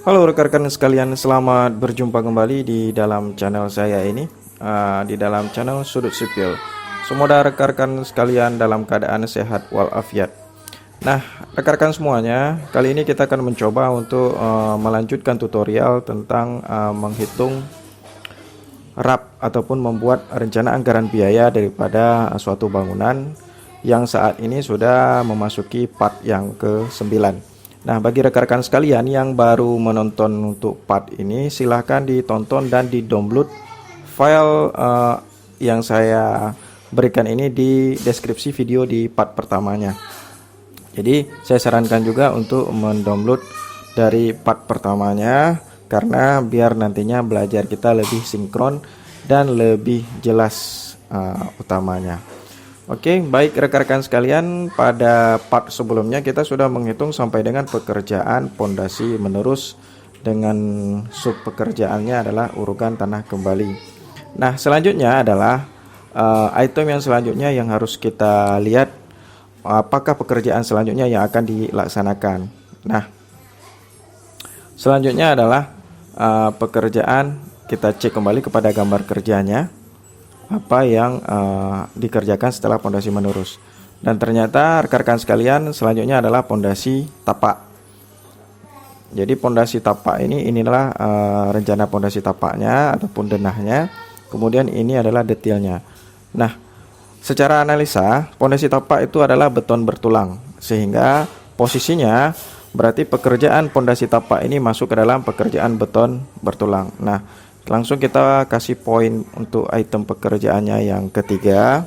Halo rekan-rekan sekalian, selamat berjumpa kembali di dalam channel saya ini, di dalam channel Sudut Sipil. Semoga rekan-rekan sekalian dalam keadaan sehat walafiat. Nah, rekan-rekan semuanya, kali ini kita akan mencoba untuk melanjutkan tutorial tentang menghitung RAP ataupun membuat rencana anggaran biaya daripada suatu bangunan yang saat ini sudah memasuki part yang ke-9. Nah, bagi rekan-rekan sekalian yang baru menonton untuk part ini, silahkan ditonton dan di-download file yang saya berikan ini di deskripsi video di part pertamanya. Jadi, saya sarankan juga untuk mendownload dari part pertamanya karena biar nantinya belajar kita lebih sinkron dan lebih jelas utamanya. Oke, baik rekan-rekan sekalian, pada part sebelumnya kita sudah menghitung sampai dengan pekerjaan pondasi menerus dengan sub pekerjaannya adalah urukan tanah kembali. Nah, selanjutnya adalah item yang selanjutnya yang harus kita lihat, apakah pekerjaan selanjutnya yang akan dilaksanakan. Nah, selanjutnya adalah pekerjaan, kita cek kembali kepada gambar kerjanya apa yang dikerjakan setelah pondasi menurus, dan ternyata rekan-rekan sekalian selanjutnya adalah pondasi tapak. Jadi pondasi tapak inilah rencana pondasi tapaknya ataupun denahnya, kemudian ini adalah detailnya. Nah, secara analisa pondasi tapak itu adalah beton bertulang, sehingga posisinya berarti pekerjaan pondasi tapak ini masuk ke dalam pekerjaan beton bertulang. Nah, langsung kita kasih poin untuk item pekerjaannya yang ketiga.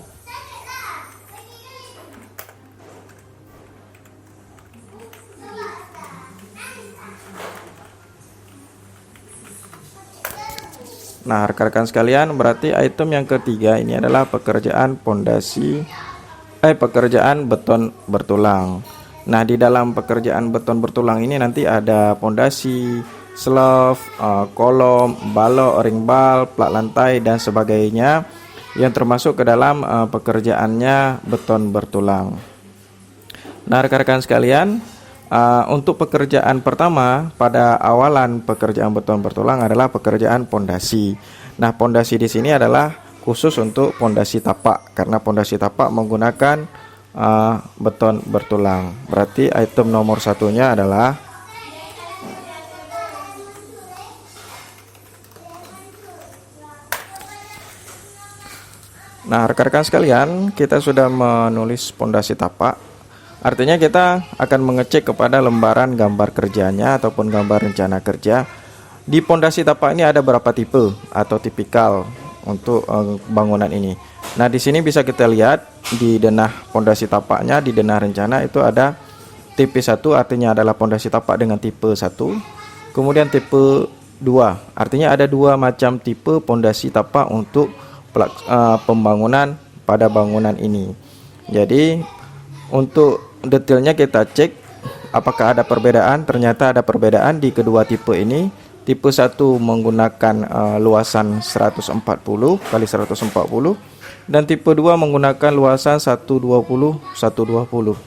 Nah, rekan-rekan sekalian, berarti item yang ketiga ini adalah pekerjaan pekerjaan beton bertulang. Nah, di dalam pekerjaan beton bertulang ini nanti ada pondasi, slab, kolom, balok, ring bal, plat lantai dan sebagainya yang termasuk ke dalam pekerjaannya beton bertulang. Nah, rekan-rekan sekalian, untuk pekerjaan pertama pada awalan pekerjaan beton bertulang adalah pekerjaan pondasi. Nah, pondasi di sini adalah khusus untuk pondasi tapak karena pondasi tapak menggunakan beton bertulang. Berarti item nomor satunya adalah Nah, rekan-rekan sekalian, kita sudah menulis pondasi tapak. Artinya kita akan mengecek kepada lembaran gambar kerjanya ataupun gambar rencana kerja. Di pondasi tapak ini ada berapa tipe atau tipikal untuk bangunan ini. Nah, di sini bisa kita lihat di denah pondasi tapaknya, di denah rencana itu ada tipe 1, artinya adalah pondasi tapak dengan tipe 1. Kemudian tipe 2, artinya ada dua macam tipe pondasi tapak untuk pembangunan pada bangunan ini. Jadi untuk detailnya kita cek apakah ada perbedaan. Ternyata ada perbedaan di kedua tipe ini. Tipe 1 menggunakan luasan 140 kali 140 dan tipe 2 menggunakan luasan 120 120.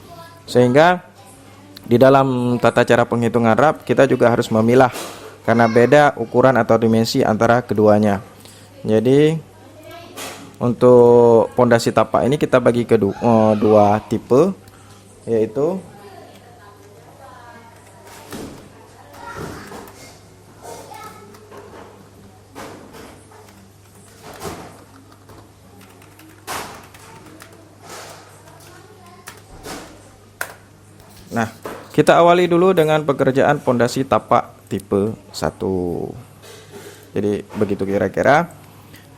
Sehingga di dalam tata cara penghitungan RAP kita juga harus memilah karena beda ukuran atau dimensi antara keduanya. Jadi untuk pondasi tapak ini kita bagi ke dua tipe, yaitu Nah, kita awali dulu dengan pekerjaan pondasi tapak tipe 1. Jadi begitu kira-kira.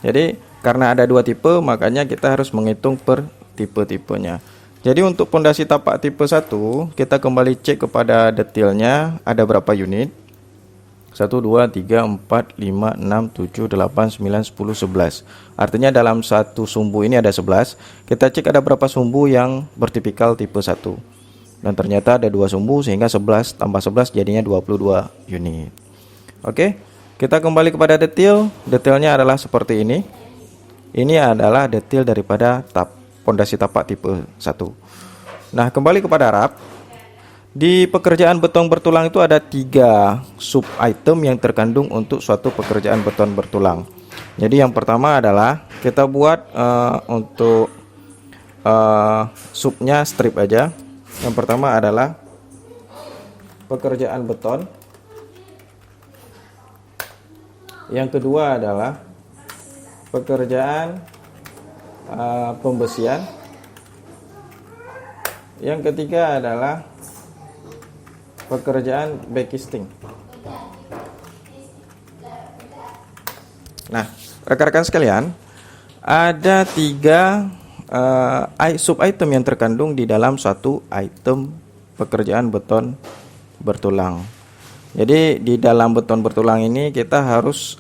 Jadi karena ada dua tipe, makanya kita harus menghitung per tipe-tipenya. Jadi untuk pondasi tapak tipe 1, kita kembali cek kepada detailnya ada berapa unit. 1, 2, 3, 4, 5, 6, 7, 8, 9, 10, 11. Artinya dalam satu sumbu ini ada 11. Kita cek ada berapa sumbu yang bertipikal tipe 1. Dan ternyata ada dua sumbu sehingga 11 tambah 11 jadinya 22 unit. Oke, kita kembali kepada detail. Detailnya adalah seperti ini. Ini adalah detail daripada pondasi tapak tipe 1. Nah, kembali kepada RAP. Di pekerjaan beton bertulang itu ada 3 sub item yang terkandung untuk suatu pekerjaan beton bertulang. Jadi yang pertama adalah kita buat untuk subnya strip aja. Yang pertama adalah pekerjaan beton. Yang kedua adalah pekerjaan pembesian. Yang ketiga adalah pekerjaan backcasting. Nah, rekan-rekan sekalian, ada 3 sub item yang terkandung di dalam suatu item pekerjaan beton bertulang. Jadi di dalam beton bertulang ini kita harus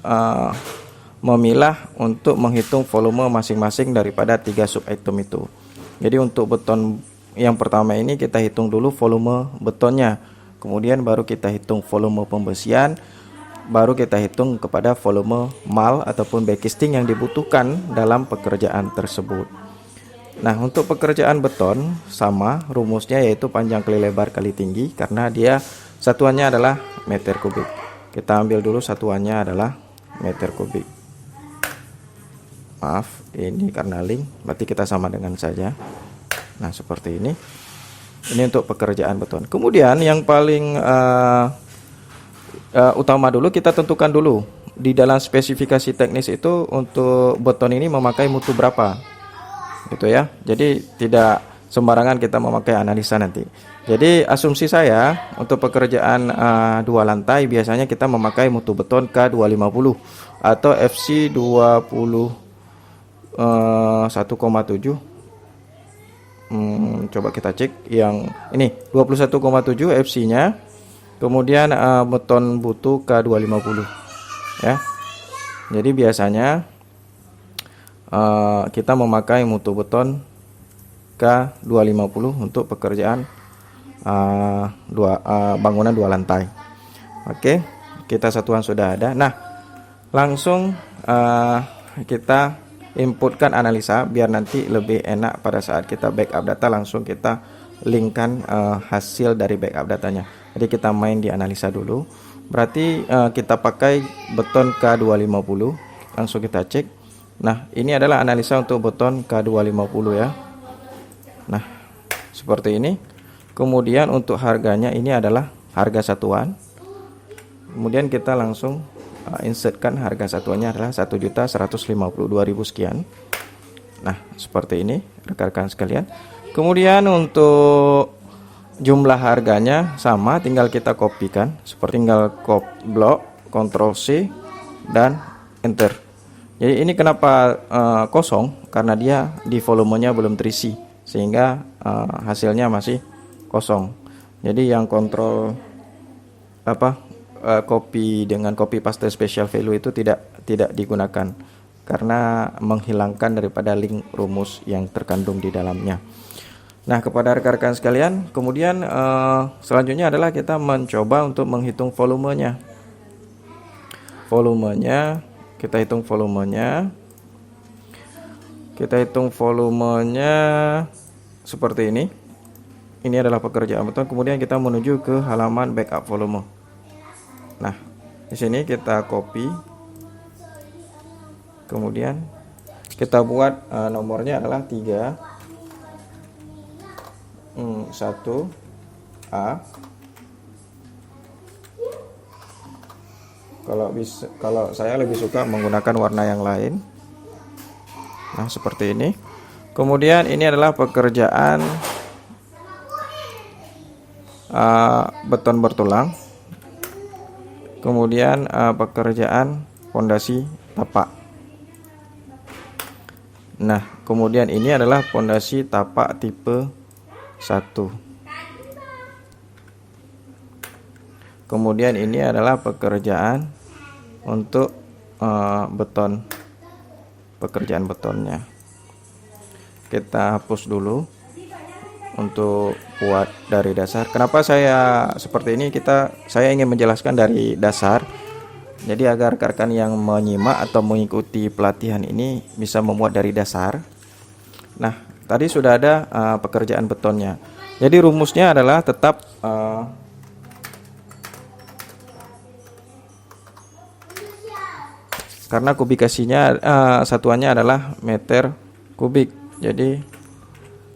memilah untuk menghitung volume masing-masing daripada 3 sub item itu. Jadi untuk beton yang pertama ini kita hitung dulu volume betonnya, kemudian baru kita hitung volume pembesian, baru kita hitung kepada volume mal ataupun backcasting yang dibutuhkan dalam pekerjaan tersebut. Nah, untuk pekerjaan beton sama rumusnya, yaitu panjang kali lebar kali tinggi, karena dia satuannya adalah meter kubik. Kita ambil dulu satuannya adalah meter kubik. Maaf, ini karena link, berarti kita sama dengan saja. Nah, seperti ini. Ini untuk pekerjaan beton. Kemudian yang paling utama dulu, kita tentukan dulu di dalam spesifikasi teknis itu untuk beton ini memakai mutu berapa, gitu ya. Jadi tidak sembarangan kita memakai analisa nanti. Jadi asumsi saya untuk pekerjaan 2 lantai biasanya kita memakai mutu beton K250 atau FC 1,7. Coba kita cek yang ini 21,7 FC nya, kemudian beton butuh K250 ya. Jadi biasanya kita memakai mutu beton K250 untuk pekerjaan bangunan 2 lantai. Oke, kita satuan sudah ada. Nah, langsung kita inputkan analisa biar nanti lebih enak pada saat kita backup data, langsung kita linkkan hasil dari backup datanya. Jadi kita main di analisa dulu. Berarti kita pakai beton K250. Langsung kita cek. Nah, ini adalah analisa untuk beton K250 ya. Nah, seperti ini. Kemudian untuk harganya ini adalah harga satuan. Kemudian kita langsung insertkan harga satuannya adalah 1.152.000 sekian. Nah, seperti ini rekan-rekan sekalian. Kemudian untuk jumlah harganya sama, tinggal kita kopikan. Seperti tinggal blok, Ctrl C dan enter. Jadi ini kenapa kosong? Karena dia di volumenya belum terisi, sehingga hasilnya masih kosong. Jadi yang kontrol copy dengan copy paste special value itu tidak digunakan karena menghilangkan daripada link rumus yang terkandung di dalamnya. Nah, kepada rekan-rekan sekalian, kemudian selanjutnya adalah kita mencoba untuk menghitung volumenya. Kita hitung volumenya. Seperti ini. Ini adalah pekerjaan beton. Kemudian kita menuju ke halaman backup volume. Nah, di sini kita copy, kemudian kita buat nomornya adalah 1A. Kalau saya lebih suka menggunakan warna yang lain. Nah, seperti ini. Kemudian ini adalah pekerjaan beton bertulang. Kemudian pekerjaan fondasi tapak. Nah, kemudian ini adalah fondasi tapak tipe 1. Kemudian ini adalah pekerjaan untuk beton, pekerjaan betonnya. Kita hapus dulu untuk buat dari dasar. Kenapa saya seperti ini? Saya ingin menjelaskan dari dasar. Jadi agar rekan-rekan yang menyimak atau mengikuti pelatihan ini bisa membuat dari dasar. Nah, tadi sudah ada pekerjaan betonnya. Jadi rumusnya adalah tetap karena kubikasinya satuannya adalah meter kubik. Jadi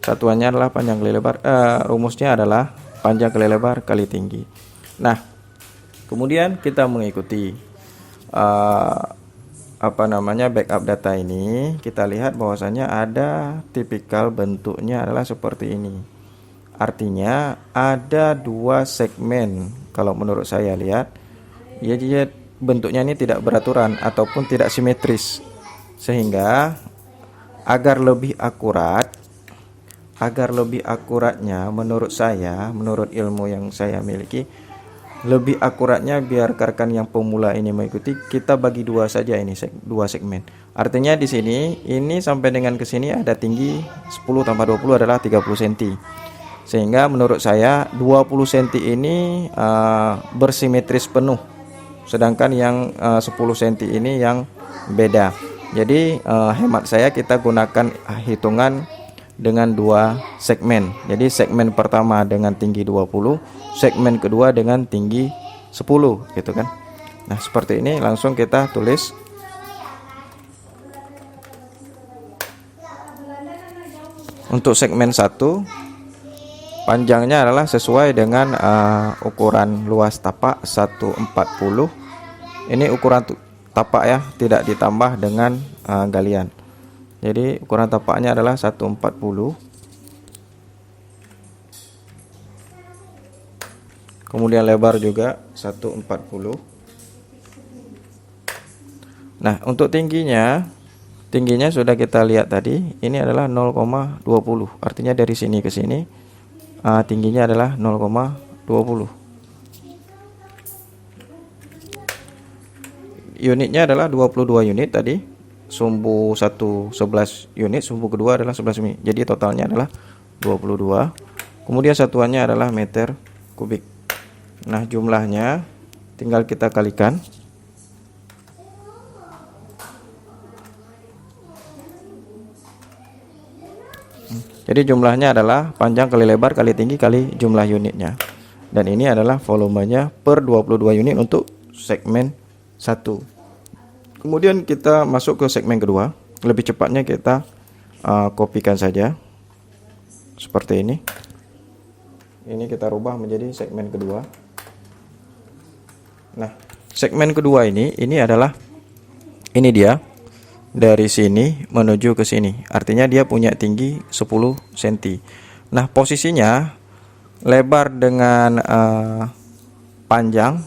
satuannya adalah panjang kali lebar. Rumusnya adalah panjang kali lebar kali tinggi. Nah, kemudian kita mengikuti backup data ini. Kita lihat bahwasanya ada tipikal bentuknya adalah seperti ini. Artinya ada dua segmen. Kalau menurut saya lihat, ya bentuknya ini tidak beraturan ataupun tidak simetris, sehingga agar lebih akuratnya menurut saya, menurut ilmu yang saya miliki, lebih akuratnya biar rekan yang pemula ini mengikuti, kita bagi dua saja ini, dua segmen. Artinya di sini ini sampai dengan ke sini ada tinggi 10 tambah 20 adalah 30 cm. Sehingga menurut saya 20 cm ini bersimetris penuh. Sedangkan yang 10 cm ini yang beda. Jadi hemat saya kita gunakan hitungan dengan dua segmen. Jadi segmen pertama dengan tinggi 20, segmen kedua dengan tinggi 10 gitu kan. Nah, seperti ini langsung kita tulis. Untuk segmen 1 panjangnya adalah sesuai dengan ukuran luas tapak 140. Ini ukuran tapak ya, tidak ditambah dengan galian. Jadi ukuran tapaknya adalah 140. Kemudian lebar juga 140. Nah, untuk tingginya sudah kita lihat tadi, ini adalah 0,20. Artinya dari sini ke sini tingginya adalah 0,20. Unitnya adalah 22 unit tadi. Sumbu 1 11 unit, sumbu kedua adalah 11 unit. Jadi totalnya adalah 22. Kemudian satuannya adalah meter kubik. Nah, jumlahnya tinggal kita kalikan. Jadi jumlahnya adalah panjang kali lebar kali tinggi kali jumlah unitnya. Dan ini adalah volumenya per 22 unit untuk segmen 1. Kemudian kita masuk ke segmen kedua. Lebih cepatnya kita kopikan saja. Seperti ini. Ini kita rubah menjadi segmen kedua. Nah, segmen kedua ini adalah dia. Dari sini menuju ke sini. Artinya dia punya tinggi 10 cm. Nah, posisinya lebar dengan panjang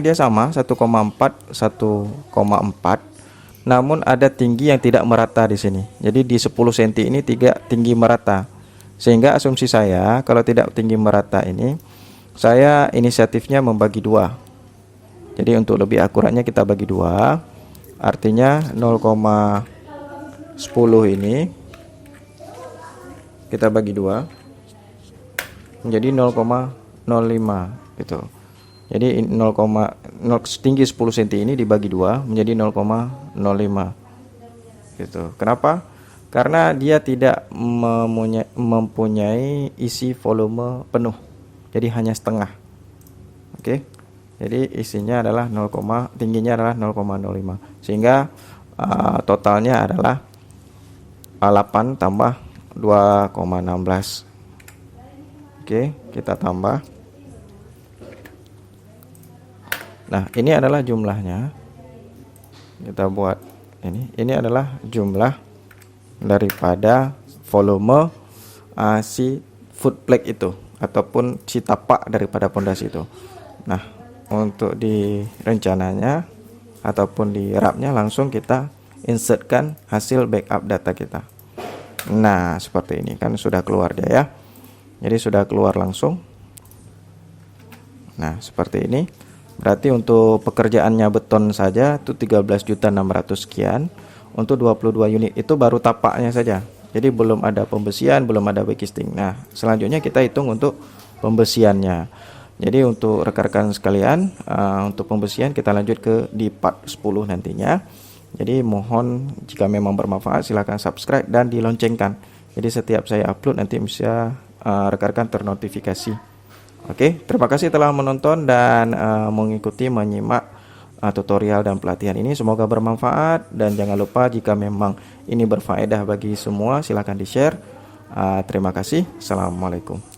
dia sama 1,4 1,4. Namun ada tinggi yang tidak merata di sini. Jadi di 10 cm ini tidak tinggi merata. Sehingga asumsi saya kalau tidak tinggi merata ini, saya inisiatifnya membagi dua. Jadi untuk lebih akuratnya kita bagi dua. Artinya 0,10 ini kita bagi dua menjadi 0,05 gitu. Jadi tinggi 10 cm ini dibagi dua menjadi 0,05 gitu. Kenapa? Karena dia tidak mempunyai isi volume penuh. Jadi hanya setengah. Oke. Jadi isinya adalah tingginya adalah 0,05. Sehingga totalnya adalah 8 tambah 2,16. Oke, kita tambah. Nah, ini adalah jumlahnya. Kita buat ini. Ini adalah jumlah daripada volume si footplate itu ataupun si tapak daripada pondasi itu. Nah, untuk di rencananya ataupun di rapnya langsung kita insertkan hasil backup data kita. Nah, seperti ini kan sudah keluar dia ya. Jadi sudah keluar langsung. Nah, seperti ini. Berarti untuk pekerjaannya beton saja itu 13.600 sekian. Untuk 22 unit itu baru tapaknya saja. Jadi belum ada pembesian, belum ada backcasting. Nah, selanjutnya kita hitung untuk pembesiannya. Jadi untuk rekan-rekan sekalian, untuk pembesian kita lanjut ke di part 10 nantinya. Jadi mohon jika memang bermanfaat silahkan subscribe dan diloncengkan. Jadi setiap saya upload nanti bisa rekan-rekan ternotifikasi. Oke, terima kasih telah menonton dan mengikuti menyimak tutorial dan pelatihan ini. Semoga bermanfaat, dan jangan lupa jika memang ini berfaedah bagi semua, silahkan di-share. Terima kasih. Assalamualaikum.